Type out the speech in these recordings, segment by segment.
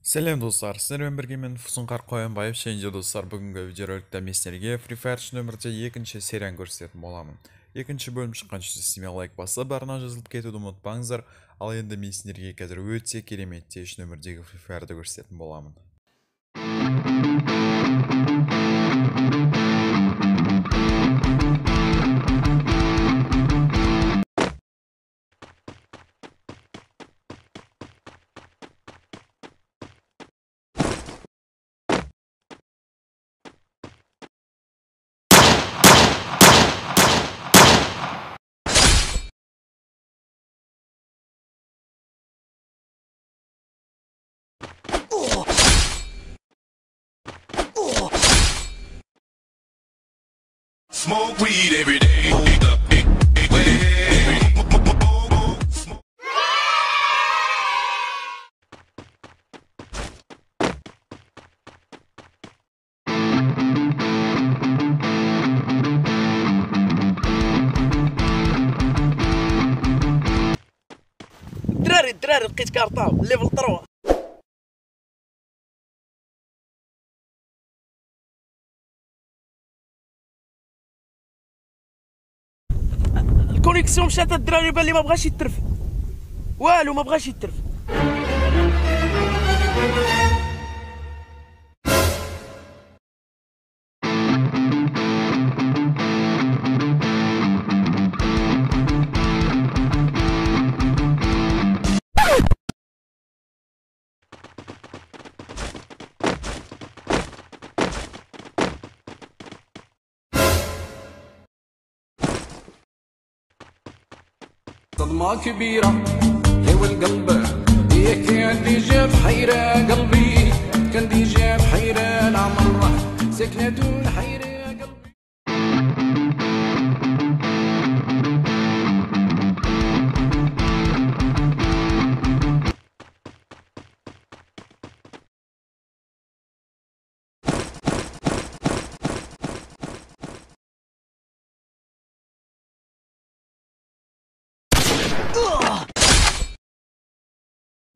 Сәлем достар, сіздермен бірге мен коянбаев. Және достар, бүгінгі видеороликта мен сіздерге Фри Фаер Шын Омирде 2-серияны көрсететін боламын. Екінші бөлім шыққанша сіздерге лайк басып, арнаға жазылып кетуді ұмытпаңыздар. Ал енді мен сіздерге қазір өте кереметте Шын Омирдегі Фри Фаерді көрсететін боламын. Smoke weed every day. دراري لقيت كارطاب ليفل 3. الكونيكسيون مشات الدراري بان لي ما بغاش يترف والو، ما بغاش يترف. صدمة كبيرة لو القلب كان دي جاب حيرة قلبي، كان دي جاب حيرة العمر سكنة الحيرة قلبي.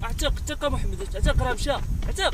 اعتق يا محمد، اعتق راه مشى، اعتق.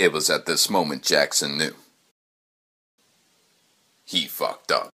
It was at this moment Jackson knew. He fucked up.